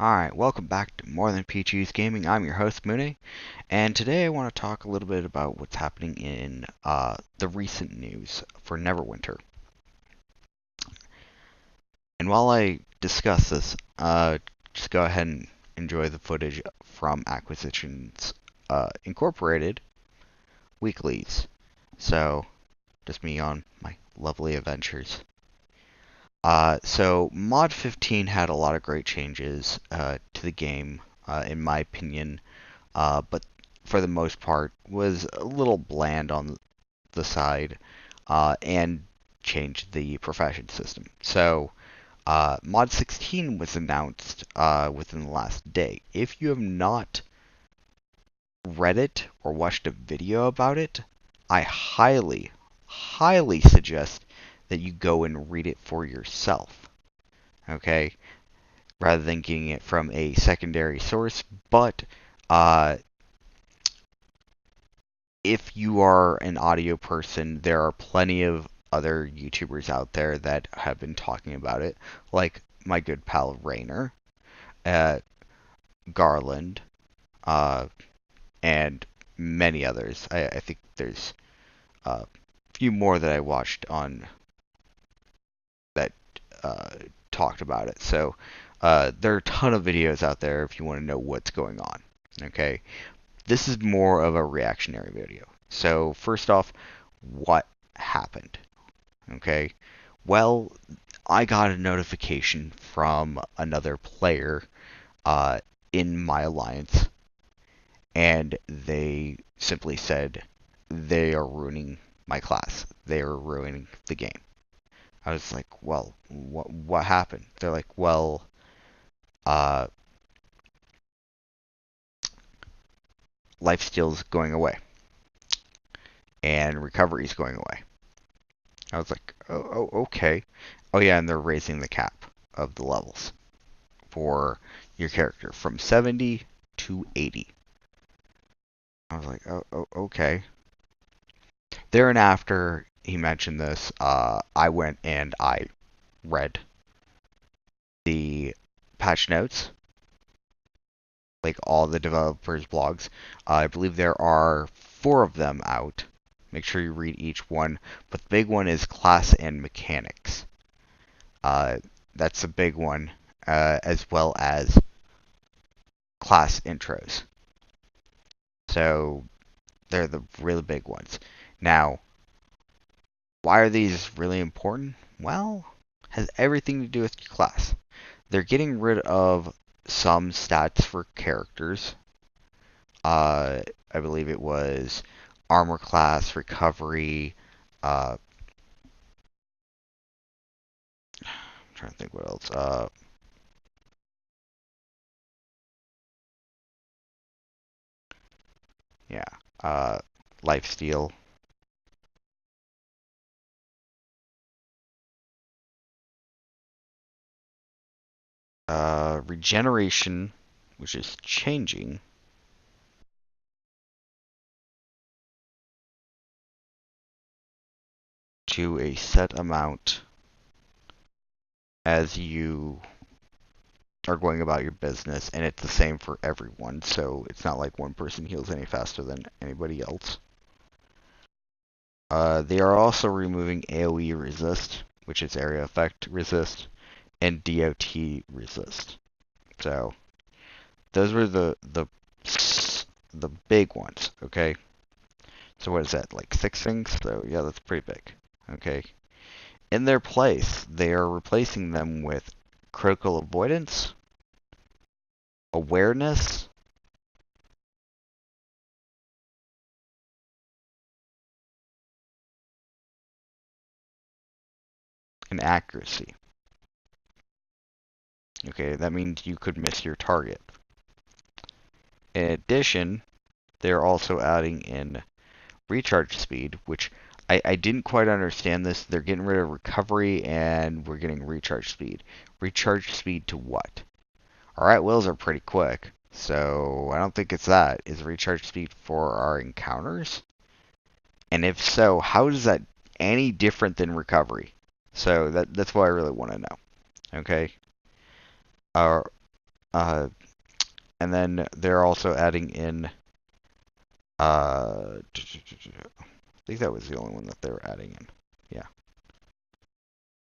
Alright, welcome back to More Than Peaches Gaming. I'm your host, Mune, and today I want to talk a little bit about what's happening in the recent news for Neverwinter. And while I discuss this, just go ahead and enjoy the footage from Acquisitions Incorporated weeklies. So, just me on my lovely adventures. So Mod 15 had a lot of great changes to the game, in my opinion, but for the most part was a little bland on the side, and changed the profession system. So Mod 16 was announced within the last day. If you have not read it or watched a video about it, I highly, highly suggest that you go and read it for yourself. Okay? Rather than getting it from a secondary source. But if you are an audio person, there are plenty of other YouTubers out there that have been talking about it, like my good pal Rainer, Garland, and many others. I think there's a few more that I watched on that talked about it. So there are a ton of videos out there if you want to know what's going on. Okay, this is more of a reactionary video. So first off, what happened? Okay, well, I got a notification from another player in my alliance, and they simply said they are ruining my class. They are ruining the game. I was like, well, what happened? They're like, well, uh, lifesteal's going away, and recovery's going away. I was like, oh, okay. Oh yeah, and they're raising the cap of the levels for your character from 70 to 80. I was like, oh, okay. There and after he mentioned this, I went and I read the patch notes, like all the developers' blogs. I believe there are 4 of them out. Make sure you read each one. But the big one is class and mechanics. That's a big one, as well as class intros. So they're the really big ones. Now, why are these really important? Well, it has everything to do with your class. They're getting rid of some stats for characters. I believe it was armor class, recovery. I'm trying to think what else. Yeah. Lifesteal. Regeneration, which is changing. To a set amount as you are going about your business, and it's the same for everyone, so it's not like one person heals any faster than anybody else. They are also removing AoE resist, which is area effect resist, and DOT resist. So those were the big ones. Okay. So what is that? Like 6 things? So yeah, that's pretty big. Okay. In their place, they are replacing them with critical avoidance, awareness, and accuracy. Okay, that means you could miss your target. In addition, they're also adding in recharge speed, which I didn't quite understand this. They're getting rid of recovery and we're getting recharge speed. Recharge speed to what? Our wills are pretty quick, so I don't think it's that. Is recharge speed for our encounters? And if so, how is that any different than recovery? So that's what I really want to know. Okay. Uh, and then they're also adding in. I think that was the only one that they were adding in. Yeah.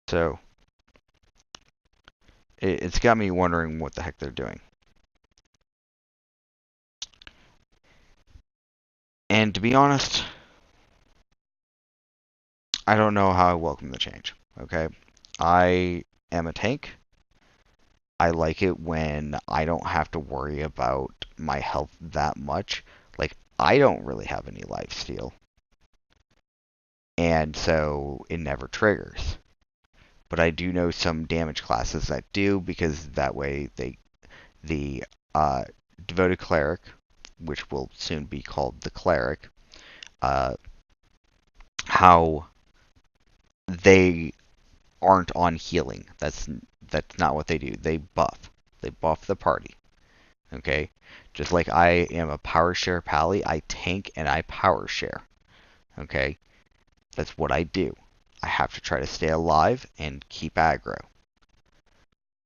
So it's got me wondering what the heck they're doing. And to be honest, I don't know how I welcome the change. Okay, I am a tank. I like it when I don't have to worry about my health that much. Like, I don't really have any lifesteal, and so it never triggers. But I do know some damage classes that do, because that way the uh, devoted cleric, which will soon be called the cleric, uh, how they aren't on healing. That's not what they do. They buff. They buff the party. Okay? Just like I am a power share pally, I tank and I power share. Okay? That's what I do. I have to try to stay alive and keep aggro,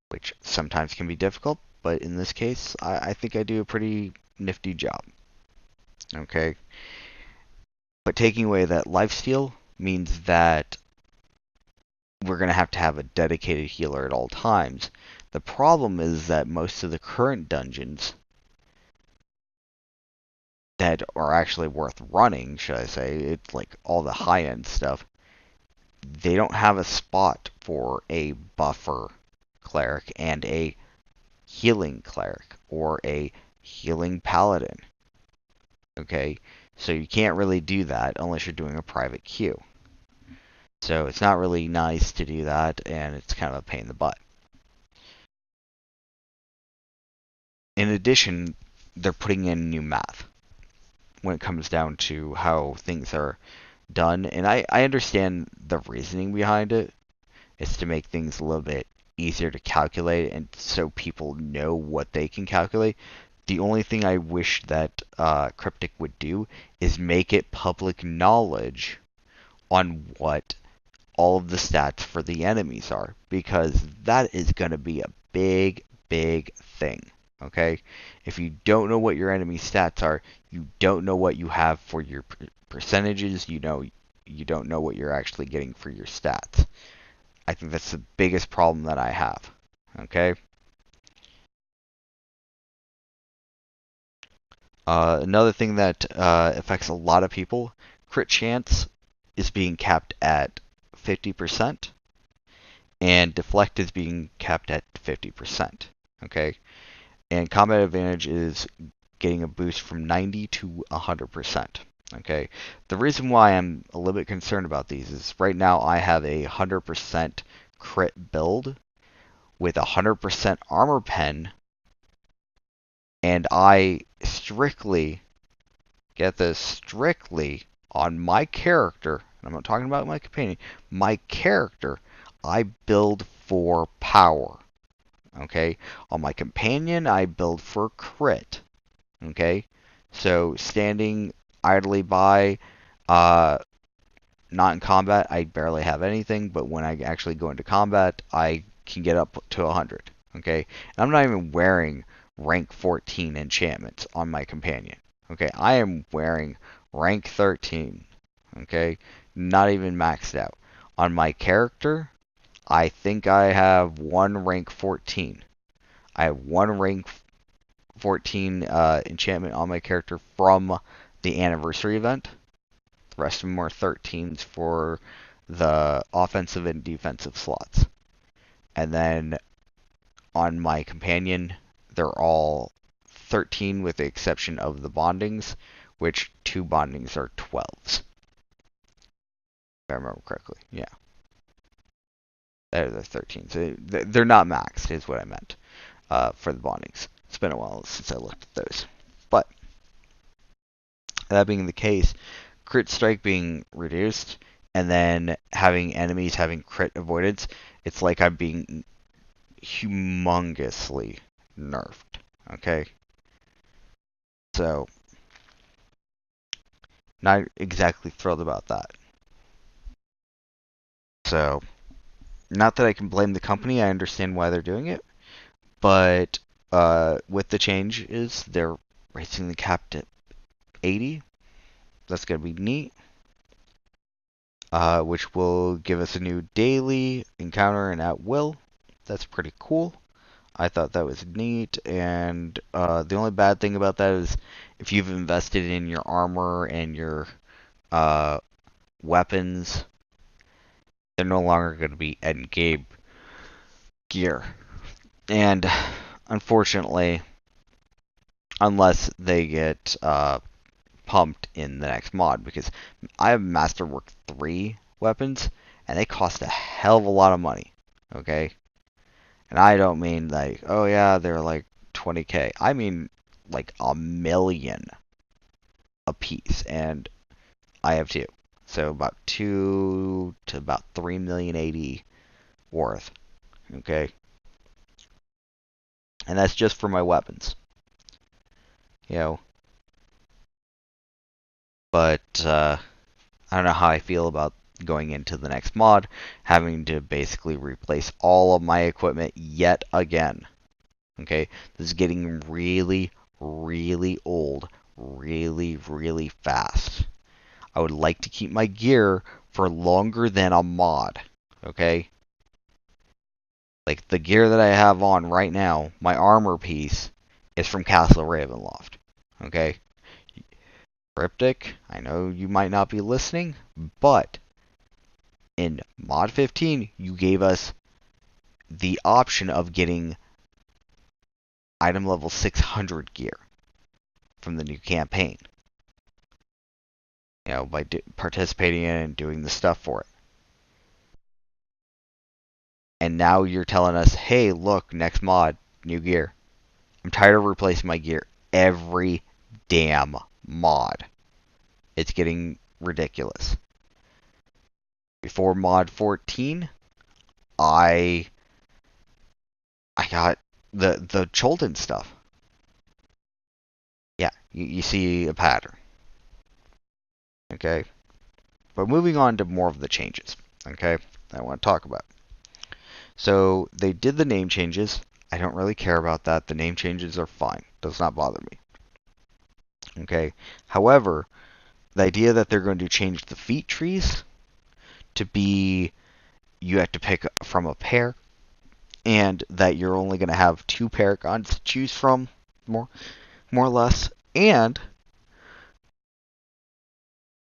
which sometimes can be difficult, but in this case, I think I do a pretty nifty job. Okay? But taking away that lifesteal means that we're going to have a dedicated healer at all times. The problem is that most of the current dungeons that are actually worth running, should I say, it's like all the high-end stuff, they don't have a spot for a buffer cleric and a healing cleric or a healing paladin. Okay? So you can't really do that unless you're doing a private queue. So it's not really nice to do that, and it's kind of a pain in the butt. In addition, they're putting in new math when it comes down to how things are done. And I understand the reasoning behind it. It's to make things a little bit easier to calculate and so people know what they can calculate. The only thing I wish that Cryptic would do is make it public knowledge on what all of the stats for the enemies are, because that is going to be a big, big thing. Okay? If you don't know what your enemy stats are, you don't know what you have for your percentages, you don't know what you're actually getting for your stats. I think that's the biggest problem that I have. Okay? Another thing that affects a lot of people, crit chance is being capped at 50%, and deflect is being capped at 50%. Okay? And combat advantage is getting a boost from 90 to 100%. Okay? The reason why I'm a little bit concerned about these is right now I have a 100% crit build with 100% armor pen, and I strictly, get this, strictly on my character, and I'm not talking about my companion, my character, I build for power. Okay? On my companion, I build for crit. Okay? So standing idly by, not in combat, I barely have anything, but when I actually go into combat, I can get up to 100. Okay? And I'm not even wearing rank 14 enchantments on my companion. Okay? I am wearing rank 13. Okay? Not even maxed out. On my character, I think I have one rank 14. I have one rank 14 enchantment on my character from the anniversary event. The rest of them are 13s for the offensive and defensive slots. And then on my companion, they're all 13 with the exception of the bondings, which 2 bondings are 12s. If I remember correctly. Yeah. They're the 13s. They're not maxed, is what I meant, for the bondings. It's been a while since I looked at those. But that being the case, crit strike being reduced, and then having enemies having crit avoidance, it's like I'm being humongously nerfed. Okay? So, not exactly thrilled about that. So, not that I can blame the company, I understand why they're doing it, but with the changes, they're raising the cap to 80. That's going to be neat. Which will give us a new daily encounter and at will. That's pretty cool. I thought that was neat, and the only bad thing about that is if you've invested in your armor and your weapons, they're no longer going to be end-game gear. And unfortunately, unless they get pumped in the next mod, because I have Masterwork 3 weapons, and they cost a hell of a lot of money, okay? And I don't mean like, oh yeah, they're like 20k. I mean like a million a piece, and I have two. So about 2 to about 3 million 80 worth, okay? And that's just for my weapons, you know? But, I don't know how I feel about going into the next mod, having to basically replace all of my equipment yet again. Okay, this is getting really, really old, really, really fast. I would like to keep my gear for longer than a mod. Okay? Like the gear that I have on right now, my armor piece is from Castle Ravenloft. Okay? Cryptic, I know you might not be listening, but in Mod 15, you gave us the option of getting item level 600 gear from the new campaign. You know, by participating in it and doing the stuff for it. And now you're telling us, hey, look, next mod, new gear. I'm tired of replacing my gear every damn mod. It's getting ridiculous. Before mod 14, I got the Cholden stuff. Yeah, you see a pattern. Okay? But moving on to more of the changes. Okay? I want to talk about. So they did the name changes. I don't really care about that. The name changes are fine. Does not bother me. Okay. However, the idea that they're going to change the feat trees to be you have to pick from a pair, and that you're only going to have 2 paragons to choose from, more or less, and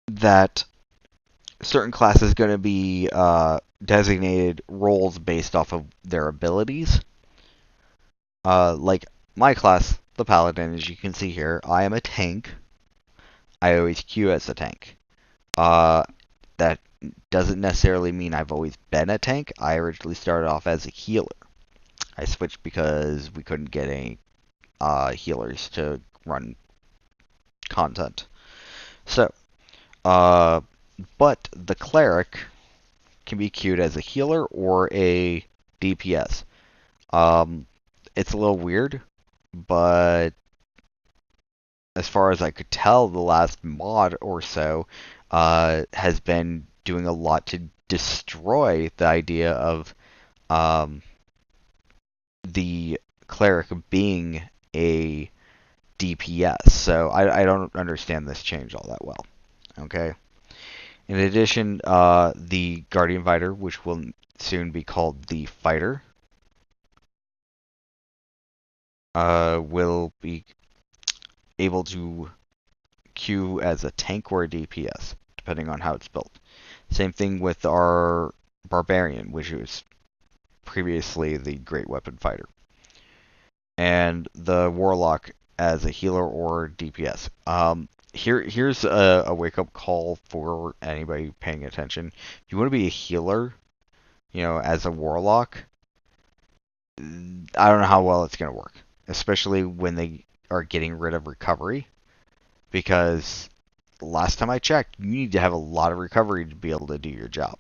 that certain class is going to be designated roles based off of their abilities. Like my class, the Paladin, as you can see here, I am a tank. I always queue as a tank. That doesn't necessarily mean I've always been a tank. I originally started off as a healer. I switched because we couldn't get any healers to run content. So, but the cleric can be queued as a healer or a DPS. It's a little weird, but as far as I could tell, the last mod or so has been doing a lot to destroy the idea of the cleric being a DPS. So I don't understand this change all that well. Okay. In addition, the Guardian Fighter, which will soon be called the Fighter, will be able to queue as a tank or a DPS, depending on how it's built. Same thing with our Barbarian, which was previously the Great Weapon Fighter. And the Warlock as a healer or DPS. Here's a wake-up call for anybody paying attention. If you want to be a healer, you know, as a Warlock, I don't know how well it's going to work. Especially when they are getting rid of recovery. Because last time I checked, you need to have a lot of recovery to be able to do your job.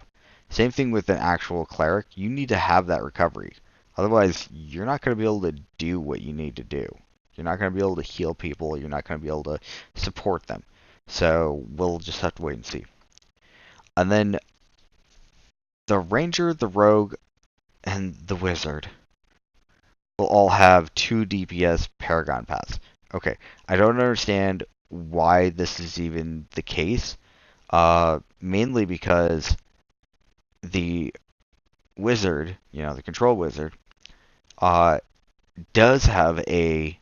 Same thing with an actual cleric. You need to have that recovery. Otherwise, you're not going to be able to do what you need to do. You're not going to be able to heal people. You're not going to be able to support them. So we'll just have to wait and see. And then the ranger, the rogue, and the wizard will all have 2 DPS Paragon paths. Okay, I don't understand why this is even the case. Mainly because the wizard, the control wizard, does have a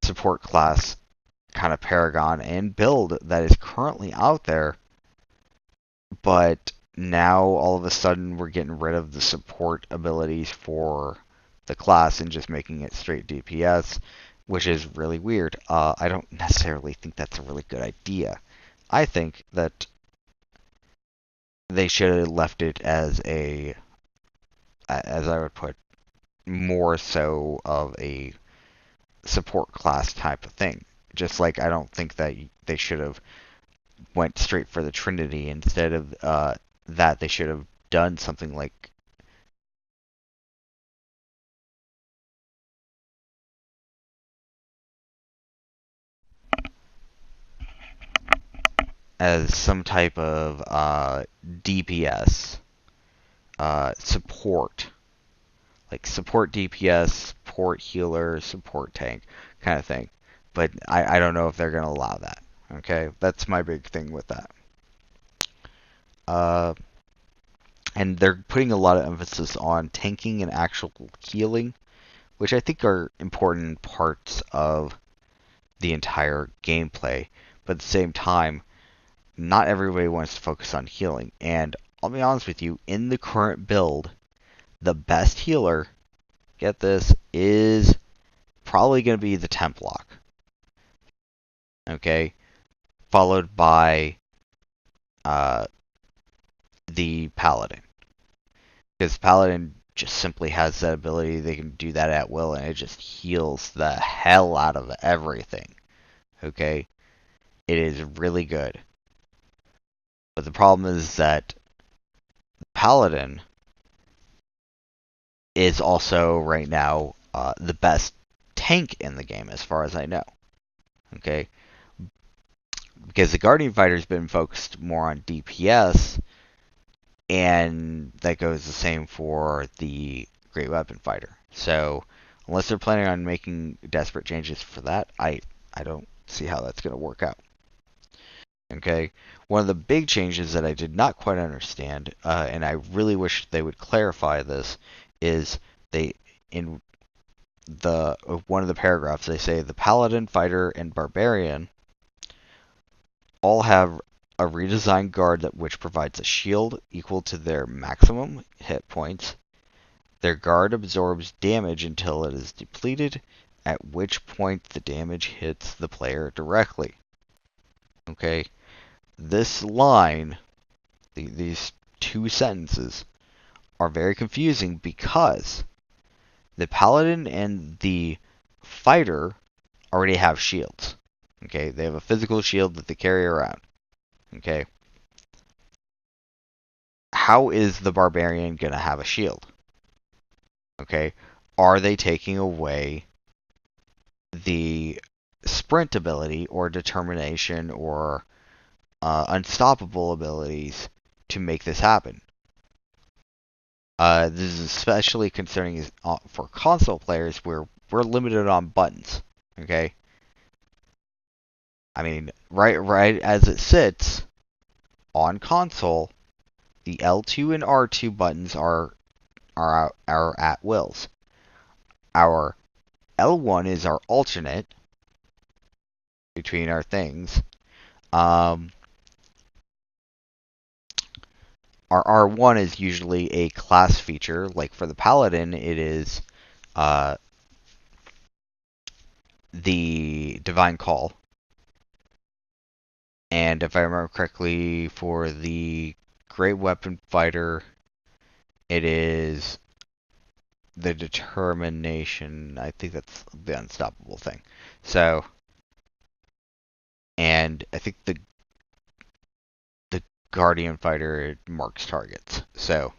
support class kind of Paragon and build that is currently out there, but now all of a sudden we're getting rid of the support abilities for the class and just making it straight DPS, which is really weird. I don't necessarily think that's a really good idea. I think that they should have left it as I would put, more so of a support class type of thing. Just like I don't think that they should have went straight for the Trinity. Instead of that, they should have done something like as some type of DPS support, like support DPS, support healer, support tank kind of thing. But I don't know if they're going to allow that. Okay, that's my big thing with that. And they're putting a lot of emphasis on tanking and actual healing, which I think are important parts of the entire gameplay. But at the same time, not everybody wants to focus on healing. And I'll be honest with you, in the current build, the best healer, get this, is probably going to be the Templock. Okay? Followed by the Paladin. Because Paladin just simply has that ability. They can do that at will, and it just heals the hell out of everything. Okay? It is really good. But the problem is that Paladin is also, right now, the best tank in the game, as far as I know. Okay? Because the Guardian Fighter's been focused more on DPS, and that goes the same for the Great Weapon Fighter. So, unless they're planning on making desperate changes for that, I don't see how that's going to work out. Okay, one of the big changes that I did not quite understand, and I really wish they would clarify this, is in one of the paragraphs they say the Paladin, Fighter, and Barbarian all have a redesigned guard which provides a shield equal to their maximum hit points. Their guard absorbs damage until it is depleted, at which point the damage hits the player directly. Okay, this line, these two sentences, are very confusing because the Paladin and the Fighter already have shields. Okay, they have a physical shield that they carry around. Okay, how is the Barbarian going to have a shield? Okay, are they taking away the sprint ability or determination or unstoppable abilities to make this happen? This is especially concerning for console players where we're limited on buttons. Okay, I mean, right as it sits on console, the L2 and R2 buttons are at wills. Our L1 is our alternate between our things. Our R1 is usually a class feature. Like for the Paladin, it is the Divine Call. And if I remember correctly, for the Great Weapon Fighter, it is the Determination. I think that's the Unstoppable thing. So, and I think the Guardian Fighter marks targets. So,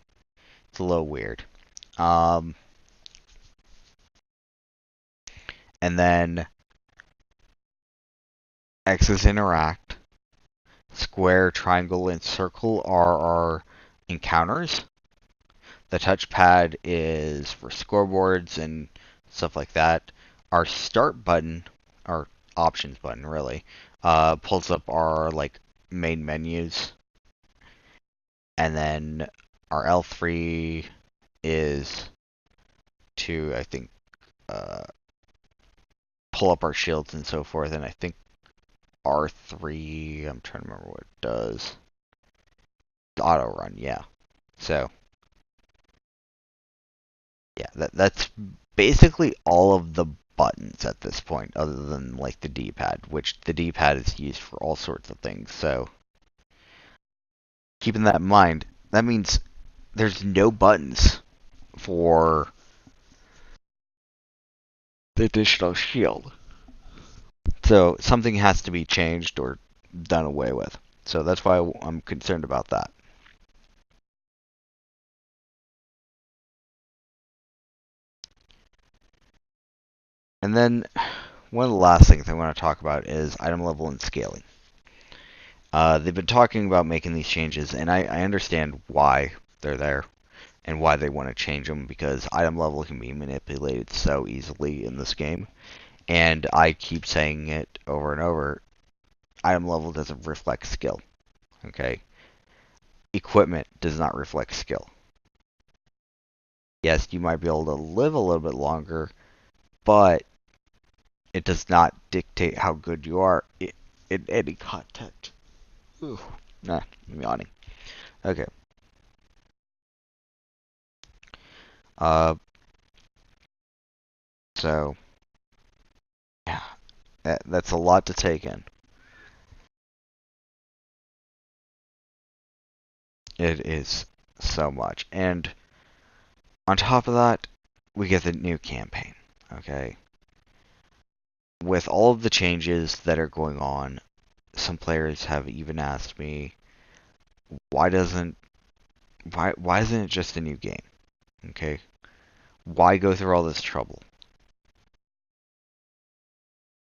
it's a little weird. And then X's interact. Square, triangle, and circle are our encounters. The touchpad is for scoreboards and stuff like that. Our start button, our options button really, pulls up our like main menus, and then our L3 is to, I think, uh, pull up our shields and so forth, and I think R3, I'm trying to remember what it does. Auto run, yeah. So, yeah, that's basically all of the buttons at this point, other than like the D-pad, which the D-pad is used for all sorts of things. So, keeping that in mind, that means there's no buttons for the additional shield. So, something has to be changed or done away with. So, that's why I'm concerned about that. And then, one of the last things I want to talk about is item level and scaling. They've been talking about making these changes, and I understand why they're there and why they want to change them, because item level can be manipulated so easily in this game. And I keep saying it over and over, item level doesn't reflect skill, okay? Equipment does not reflect skill. Yes, you might be able to live a little bit longer, but it does not dictate how good you are in any context. Ooh, nah, I'm yawning. Okay. Uh, so yeah, that's a lot to take in. It is so much, and on top of that, we get the new campaign. Okay, with all of the changes that are going on, some players have even asked me, why doesn't why isn't it just a new game? Okay, why go through all this trouble?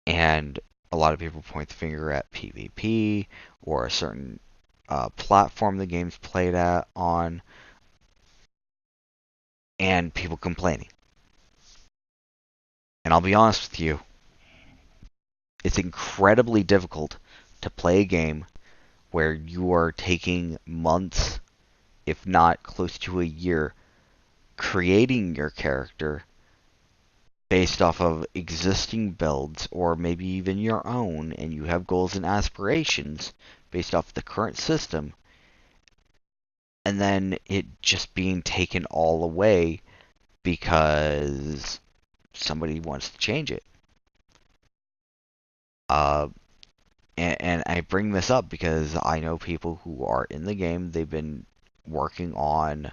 And a lot of people point the finger at PvP or a certain platform the game's played on, and people complaining. And I'll be honest with you, it's incredibly difficult to play a game where you are taking months, if not close to a year, creating your character based off of existing builds or maybe even your own, and you have goals and aspirations based off the current system, and then it just being taken all away because somebody wants to change it. Uh, and I bring this up because I know people who are in the game. They've been working on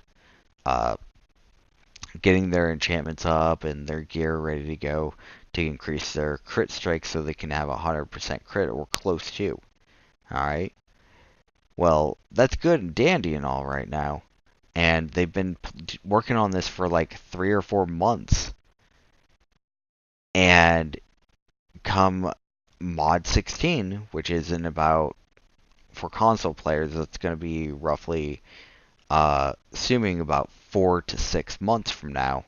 uh, getting their enchantments up and their gear ready to go to increase their crit strike so they can have 100% crit or close to. Alright? Well, that's good and dandy and all right now. And they've been working on this for like 3 or 4 months. And come mod 16, which is in about, for console players, it's going to be roughly, assuming about 4 to 6 months from now,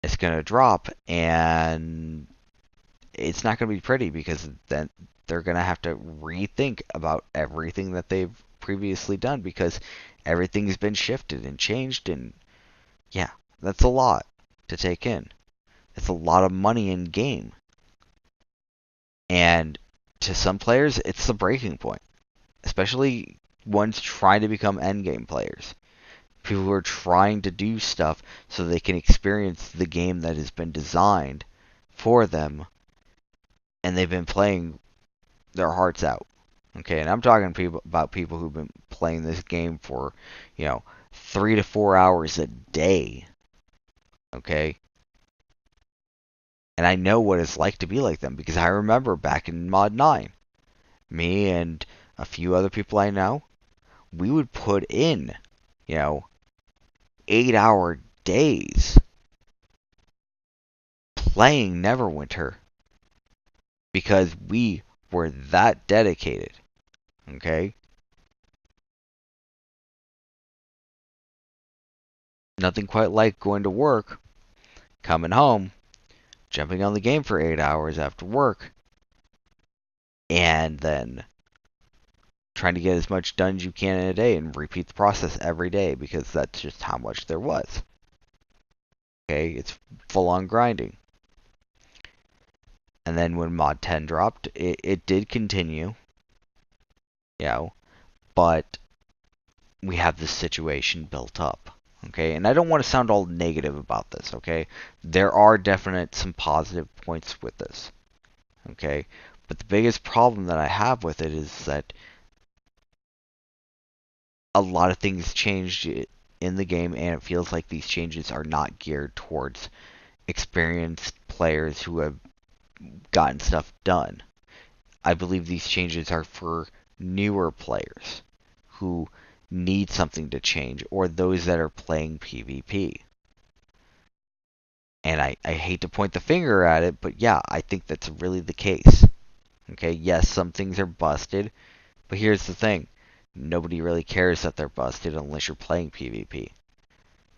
it's going to drop, and it's not going to be pretty, because then they're going to have to rethink about everything that they've previously done, because everything's been shifted and changed, and yeah, that's a lot to take in. It's a lot of money in game. And to some players, it's the breaking point, especially ones trying to become endgame players. People who are trying to do stuff so they can experience the game that has been designed for them, and they've been playing their hearts out. Okay, and I'm talking about people who've been playing this game for, 3 to 4 hours a day. Okay? And I know what it's like to be like them, because I remember back in Mod 9, me and a few other people I know, we would put in, 8-hour days playing Neverwinter because we were that dedicated. Okay? Nothing quite like going to work, coming home, jumping on the game for 8 hours after work, and then trying to get as much done as you can in a day and repeat the process every day because that's just how much there was. Okay, it's full on grinding. And then when Mod 10 dropped, it did continue, but we have this situation built up. Okay, and I don't want to sound all negative about this, okay? There are some positive points with this, okay? But the biggest problem that I have with it is that a lot of things changed in the game, and it feels like these changes are not geared towards experienced players who have gotten stuff done. I believe these changes are for newer players who need something to change, or those that are playing PvP. And I hate to point the finger at it, but yeah, I think that's really the case. Okay, yes, some things are busted, but here's the thing. Nobody really cares that they're busted unless you're playing PvP.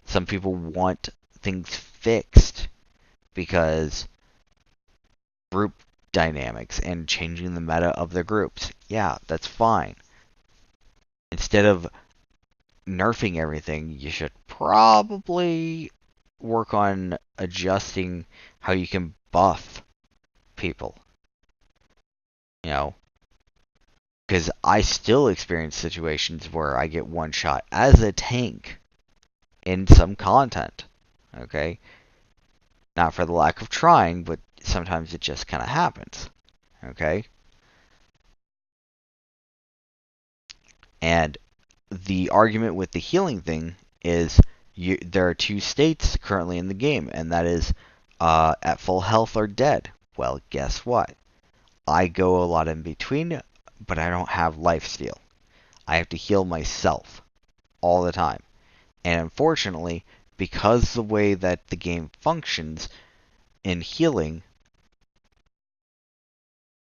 Some people want things fixed because group dynamics and changing the meta of their groups. Yeah, that's fine. Instead of nerfing everything, you should probably work on adjusting how you can buff people. Because I still experience situations where I get one shot as a tank in some content. Okay? Not for the lack of trying, but sometimes it just kind of happens. Okay? And the argument with the healing thing is there are two states currently in the game, and that is at full health or dead. Well, guess what? I go a lot in between, but I don't have lifesteal. I have to heal myself all the time. And unfortunately, because the way that the game functions in healing,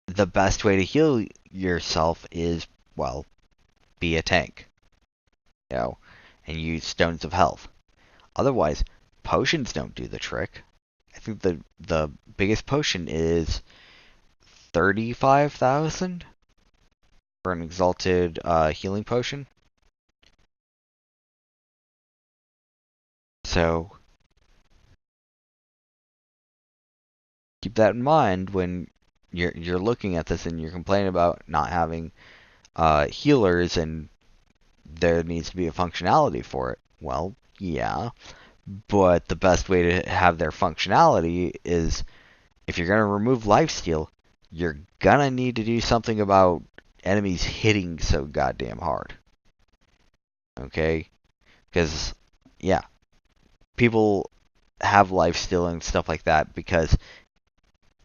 the best way to heal yourself is, well, be a tank. And use stones of health. Otherwise, potions don't do the trick. I think the biggest potion is 35,000 for an exalted healing potion. So keep that in mind when you're looking at this and you're complaining about not having healers and there needs to be a functionality for it. Well, yeah, but the best way to have their functionality is if you're going to remove lifesteal, you're going to need to do something about enemies hitting so goddamn hard. Okay? Because, yeah, people have lifesteal and stuff like that because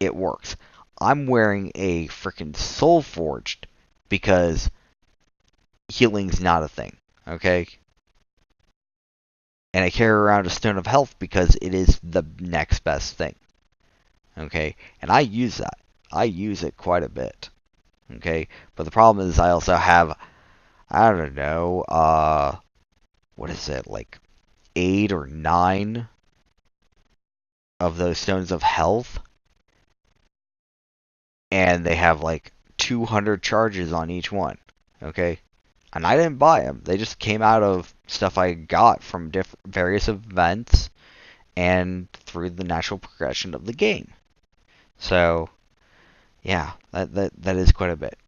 it works. I'm wearing a freaking Soul Forged because healing's not a thing. Okay? And I carry around a Stone of Health because it is the next best thing. Okay? And I use that. I use it quite a bit. Okay? But the problem is I also have, I don't know, what is it, like 8 or 9 of those Stones of Health. And they have like 200 charges on each one. Okay? And I didn't buy them. They just came out of stuff I got from various events and through the natural progression of the game. So, yeah, that is quite a bit.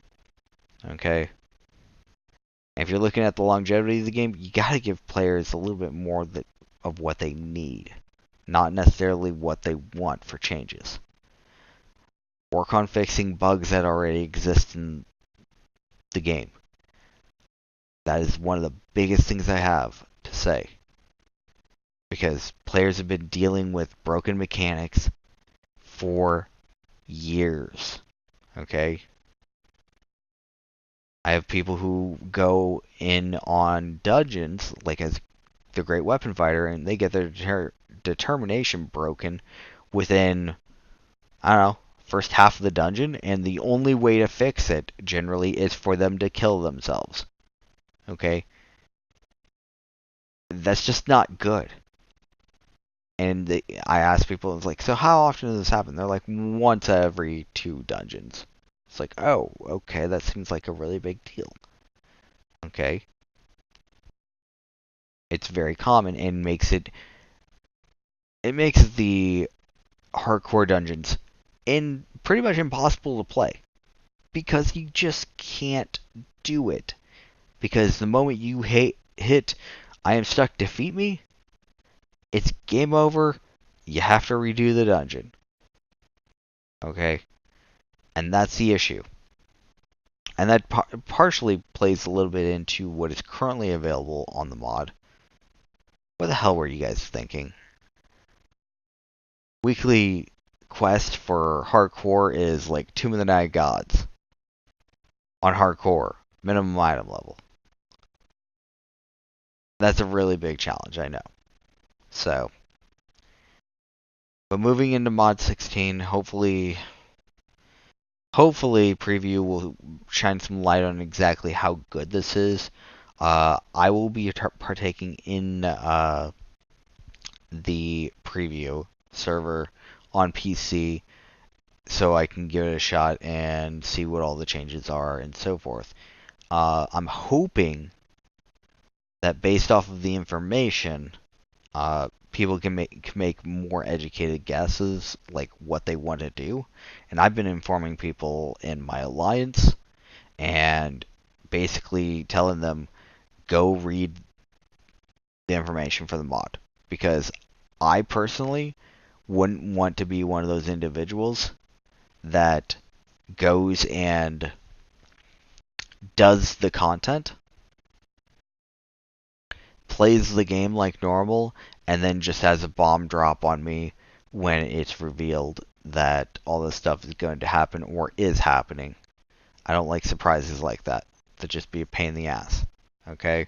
Okay? If you're looking at the longevity of the game, you gotta give players a little bit more of what they need. Not necessarily what they want for changes. Work on fixing bugs that already exist in the game. That is one of the biggest things I have to say. Because players have been dealing with broken mechanics for years. Okay? I have people who go in on dungeons, like as the Great Weapon Fighter, and they get their determination broken within, I don't know, first half of the dungeon, and the only way to fix it, generally, is for them to kill themselves. Okay? That's just not good. And I asked people, it's like, so how often does this happen? They're like, once every 2 dungeons. It's like, oh, okay, that seems like a really big deal. Okay. It's very common and makes it the hardcore dungeons pretty much impossible to play because you just can't do it. Because the moment you hit I am stuck, defeat me, it's game over. You have to redo the dungeon. Okay? And that's the issue. And that partially plays a little bit into what is currently available on the mod. What the hell were you guys thinking? Weekly quest for hardcore is like Tomb of the Night Gods on hardcore, minimum item level. That's a really big challenge, I know. So, but moving into mod 16, hopefully preview will shine some light on exactly how good this is. I will be partaking in the preview server on PC so I can give it a shot and see what all the changes are and so forth. I'm hoping that based off of the information, people can make more educated guesses, like what they want to do. And I've been informing people in my alliance and basically telling them, go read the information for the mod. Because I personally wouldn't want to be one of those individuals that goes and does the content, plays the game like normal, and then just has a bomb drop on me when it's revealed that all this stuff is going to happen or is happening. I don't like surprises like that. That just be a pain in the ass. Okay?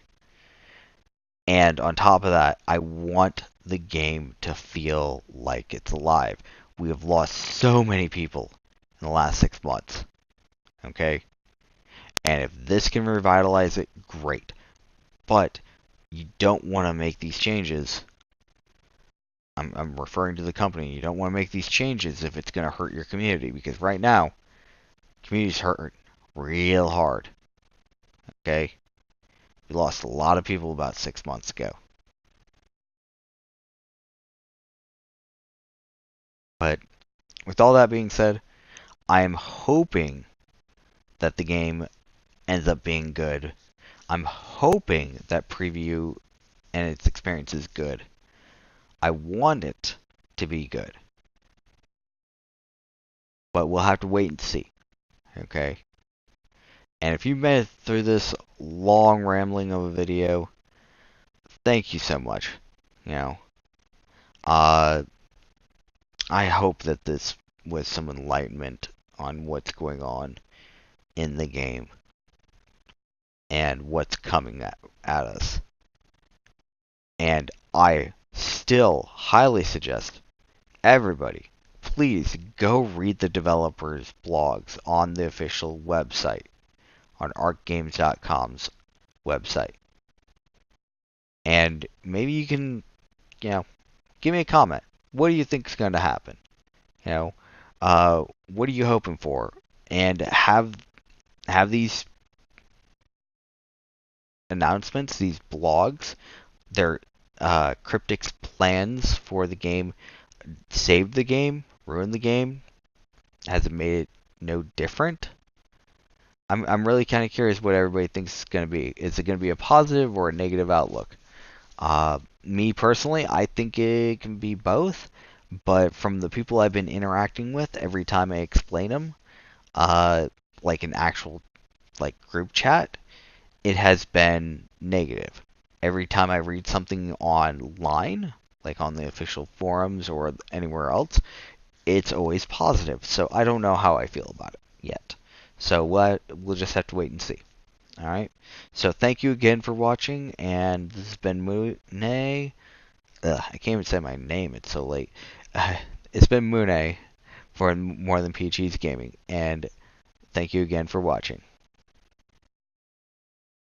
And on top of that, I want the game to feel like it's alive. We have lost so many people in the last 6 months. Okay? And if this can revitalize it, great. But you don't want to make these changes. I'm referring to the company. You don't want to make these changes if it's going to hurt your community. Because right now, community's hurt real hard. Okay? We lost a lot of people about 6 months ago. But with all that being said, I am hoping that the game ends up being good. I'm hoping that preview and its experience is good. I want it to be good. But we'll have to wait and see. Okay? And if you made it through this long rambling of a video, thank you so much. You know, I hope that this was some enlightenment on what's going on in the game and what's coming at us. And I still highly suggest everybody, please go read the developers' blogs on the official website, on arcgames.com's website. And maybe you can, give me a comment. What do you think is going to happen? What are you hoping for? And have these announcements, these blogs, their cryptic plans for the game, saved the game, ruined the game? Has it made it no different? I'm really kind of curious what everybody thinks it's going to be. Is it going to be a positive or a negative outlook? Me personally, I think it can be both. But from the people I've been interacting with, every time I explain them, like an actual group chat, it has been negative. Every time I read something online, like on the official forums or anywhere else, it's always positive. So I don't know how I feel about it yet. So we'll just have to wait and see. Alright? So thank you again for watching, and this has been Mune. I can't even say my name, it's so late. It's been Mune for More Than PG's Gaming, and thank you again for watching.